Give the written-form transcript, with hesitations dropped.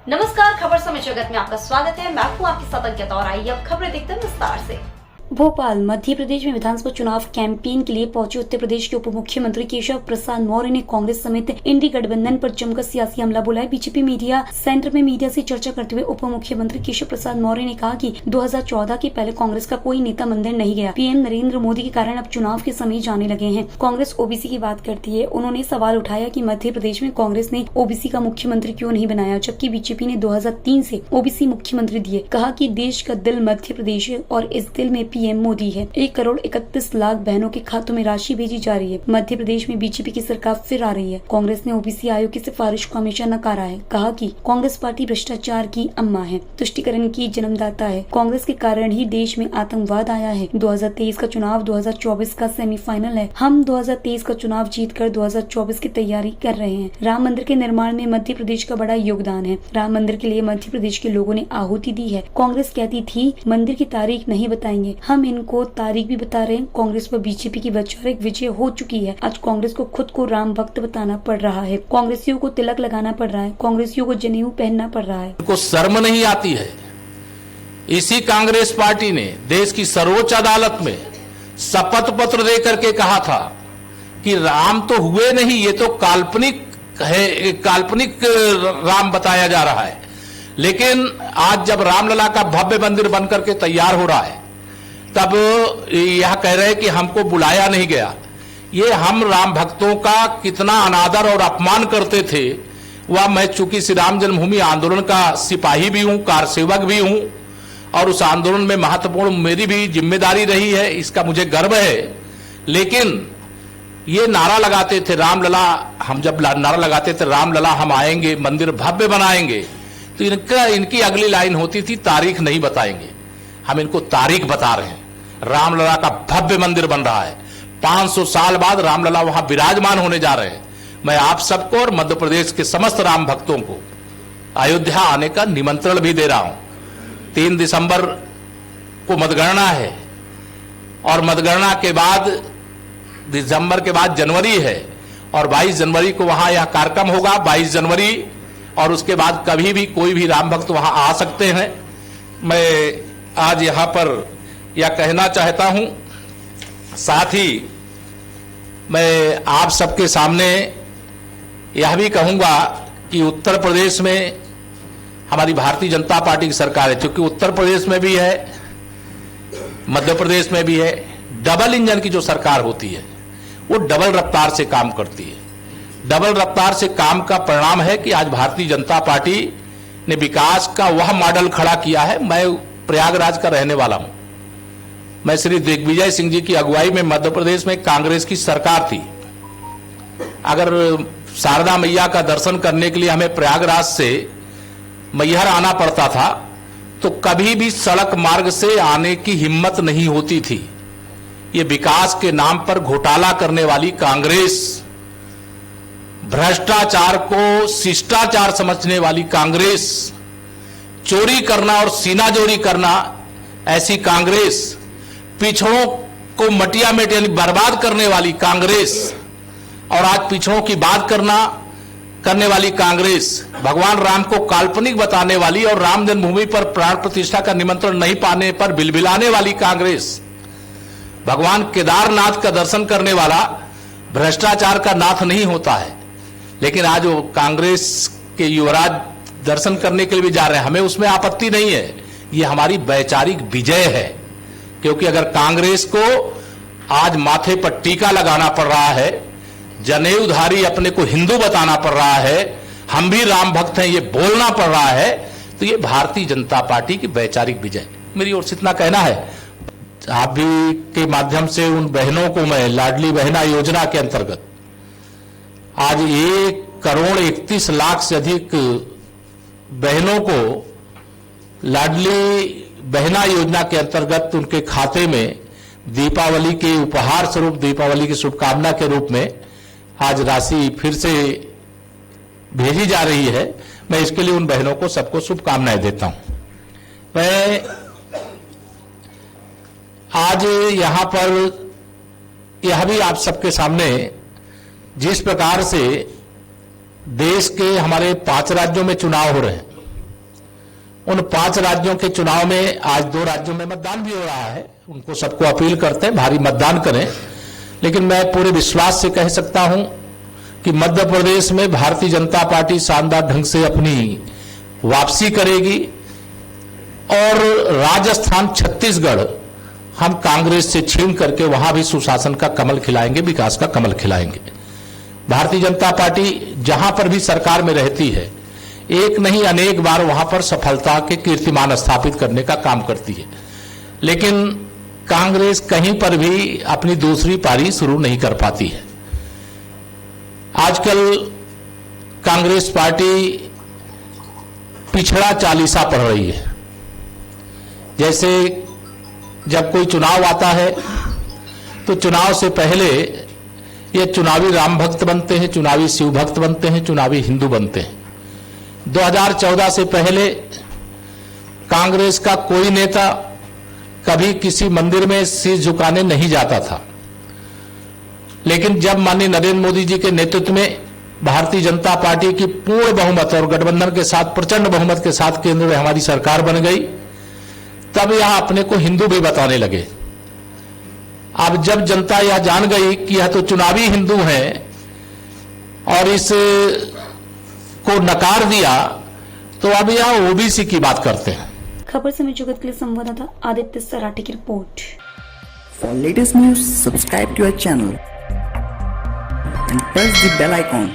नमस्कार, खबर समय जगत में आपका स्वागत है। मैं हूं आपके साथ अंकिता और आइए अब खबरें देखते हैं विस्तार से। भोपाल मध्य प्रदेश में विधानसभा चुनाव कैंपेन के लिए पहुंचे उत्तर प्रदेश के उप मुख्यमंत्री केशव प्रसाद मौर्य ने कांग्रेस समेत इंडी गठबंधन पर जमकर सियासी हमला बोला है। बीजेपी मीडिया सेंटर में मीडिया से चर्चा करते हुए उप मुख्यमंत्री केशव प्रसाद मौर्य ने कहा कि 2014 के पहले कांग्रेस का कोई नेता मंदिर नहीं गया। पीएम नरेंद्र मोदी के कारण अब चुनाव के समय जाने लगे हैं। कांग्रेस ओबीसी की बात करती है। उन्होंने सवाल उठाया कि मध्य प्रदेश में कांग्रेस ने ओबीसी का मुख्यमंत्री क्यों नहीं बनाया, जबकि बीजेपी ने 2003 से ओबीसी मुख्यमंत्री दिए। कहा कि देश का दिल मध्य प्रदेश है और इस दिल में पीएम मोदी है। 1,31,00,000 बहनों के खातों में राशि भेजी जा रही है। मध्य प्रदेश में बीजेपी की सरकार फिर आ रही है। कांग्रेस ने ओबीसी आयोग की सिफारिश को हमेशा नकारा है। कहा कि कांग्रेस पार्टी भ्रष्टाचार की अम्मा है, तुष्टिकरण की जन्मदाता है। कांग्रेस के कारण ही देश में आतंकवाद आया है। 2023 का चुनाव 2024 का सेमीफाइनल है। हम 2023 का चुनाव जीतकर 2024 की तैयारी कर रहे हैं। राम मंदिर के निर्माण में मध्य प्रदेश का बड़ा योगदान है। राम मंदिर के लिए मध्य प्रदेश के लोगों ने आहुति दी है। कांग्रेस कहती थी मंदिर की तारीख नहीं बताएंगे, हम इनको तारीख भी बता रहे हैं। कांग्रेस पर बीजेपी की वैचारिक विजय हो चुकी है। आज कांग्रेस को खुद को राम भक्त बताना पड़ रहा है। कांग्रेसियों को तिलक लगाना पड़ रहा है। कांग्रेसियों को जनेऊ पहनना पड़ रहा है। उनको शर्म नहीं आती है। इसी कांग्रेस पार्टी ने देश की सर्वोच्च अदालत में शपथ पत्र दे करके कहा था कि राम तो हुए नहीं, ये तो काल्पनिक है, काल्पनिक राम बताया जा रहा है। लेकिन आज जब रामलला का भव्य मंदिर बनकर के तैयार हो रहा है, तब यह कह रहे हैं कि हमको बुलाया नहीं गया। ये हम राम भक्तों का कितना अनादर और अपमान करते थे, वह मैं चूंकि श्री राम जन्मभूमि आंदोलन का सिपाही भी हूं, कारसेवक भी हूं और उस आंदोलन में महत्वपूर्ण मेरी भी जिम्मेदारी रही है, इसका मुझे गर्व है। लेकिन ये नारा लगाते थे रामलला, हम जब नारा लगाते थे रामलला हम आएंगे, मंदिर भव्य बनाएंगे, तो इनकी अगली लाइन होती थी तारीख नहीं बताएंगे। हम इनको तारीख बता रहे हैं। रामलला का भव्य मंदिर बन रहा है। 500 साल बाद रामलला वहां विराजमान होने जा रहे हैं। मैं आप सबको और मध्य प्रदेश के समस्त राम भक्तों को अयोध्या आने का निमंत्रण भी दे रहा हूं। 3 दिसंबर को मतगणना है और मतगणना के बाद दिसंबर के बाद जनवरी है और 22 जनवरी को वहां यह कार्यक्रम होगा। 22 जनवरी और उसके बाद कभी भी कोई भी राम भक्त वहां आ सकते हैं। मैं आज यहां पर यह कहना चाहता हूं, साथ ही मैं आप सबके सामने यह भी कहूंगा कि उत्तर प्रदेश में हमारी भारतीय जनता पार्टी की सरकार है। क्योंकि उत्तर प्रदेश में भी है, मध्य प्रदेश में भी है। डबल इंजन की जो सरकार होती है वो डबल रफ्तार से काम करती है। डबल रफ्तार से काम का परिणाम है कि आज भारतीय जनता पार्टी ने विकास का वह मॉडल खड़ा किया है। मैं प्रयागराज का रहने वाला हूं। मैं श्री दिग्विजय सिंह जी की अगुवाई में मध्य प्रदेश में कांग्रेस की सरकार थी। अगर शारदा मैया का दर्शन करने के लिए हमें प्रयागराज से मैहर आना पड़ता था तो कभी भी सड़क मार्ग से आने की हिम्मत नहीं होती थी। ये विकास के नाम पर घोटाला करने वाली कांग्रेस, भ्रष्टाचार को शिष्टाचार समझने वाली कांग्रेस, चोरी करना और सीनाजोरी करना ऐसी कांग्रेस, पिछड़ों को मटिया मेट यानी बर्बाद करने वाली कांग्रेस और आज पिछड़ों की बात करने वाली कांग्रेस, भगवान राम को काल्पनिक बताने वाली और राम जन्मभूमि पर प्राण प्रतिष्ठा का निमंत्रण नहीं पाने पर बिलबिलाने वाली कांग्रेस, भगवान केदारनाथ का दर्शन करने वाला भ्रष्टाचार का नाथ नहीं होता है। लेकिन आज वो कांग्रेस के युवराज दर्शन करने के लिए भी जा रहे हैं। हमें उसमें आपत्ति नहीं है। ये हमारी वैचारिक विजय है। क्योंकि अगर कांग्रेस को आज माथे पर टीका लगाना पड़ रहा है, जनेऊधारी अपने को हिंदू बताना पड़ रहा है, हम भी राम भक्त हैं ये बोलना पड़ रहा है, तो ये भारतीय जनता पार्टी की वैचारिक विजय। मेरी ओर से इतना कहना है। आप भी के माध्यम से उन बहनों को मैं लाडली बहना योजना के अंतर्गत आज 1,31,00,000 से अधिक बहनों को लाडली बहना योजना के अंतर्गत उनके खाते में दीपावली के उपहार स्वरूप, दीपावली की शुभकामना के रूप में आज राशि फिर से भेजी जा रही है। मैं इसके लिए उन बहनों को सबको शुभकामनाएं देता हूं। मैं आज यहां पर यह भी आप सबके सामने जिस प्रकार से देश के हमारे 5 राज्यों में चुनाव हो रहे हैं, उन 5 राज्यों के चुनाव में आज 2 राज्यों में मतदान भी हो रहा है। उनको सबको अपील करते हैं भारी मतदान करें, लेकिन मैं पूरे विश्वास से कह सकता हूं कि मध्य प्रदेश में भारतीय जनता पार्टी शानदार ढंग से अपनी वापसी करेगी और राजस्थान, छत्तीसगढ़ हम कांग्रेस से छीन करके वहां भी सुशासन का कमल खिलाएंगे, विकास का कमल खिलाएंगे। भारतीय जनता पार्टी जहां पर भी सरकार में रहती है, एक नहीं अनेक बार वहां पर सफलता के कीर्तिमान स्थापित करने का काम करती है, लेकिन कांग्रेस कहीं पर भी अपनी दूसरी पारी शुरू नहीं कर पाती है। आजकल कांग्रेस पार्टी पिछड़ा चालीसा पढ़ रही है। जैसे जब कोई चुनाव आता है तो चुनाव से पहले ये चुनावी राम भक्त बनते हैं, चुनावी शिव भक्त बनते हैं, चुनावी हिंदू बनते हैं। 2014 से पहले कांग्रेस का कोई नेता कभी किसी मंदिर में शीश झुकाने नहीं जाता था, लेकिन जब माननीय नरेंद्र मोदी जी के नेतृत्व में भारतीय जनता पार्टी की पूर्ण बहुमत और गठबंधन के साथ प्रचंड बहुमत के साथ केंद्र में हमारी सरकार बन गई, तब यह अपने को हिंदू भी बताने लगे। अब जब जनता यह जान गई कि यह तो चुनावी हिंदू हैं और इस को नकार दिया, तो अब यह ओबीसी की बात करते हैं। खबर समय जगत के लिए संवाददाता आदित्य सराठी की report. For latest news, subscribe to our channel and press the bell icon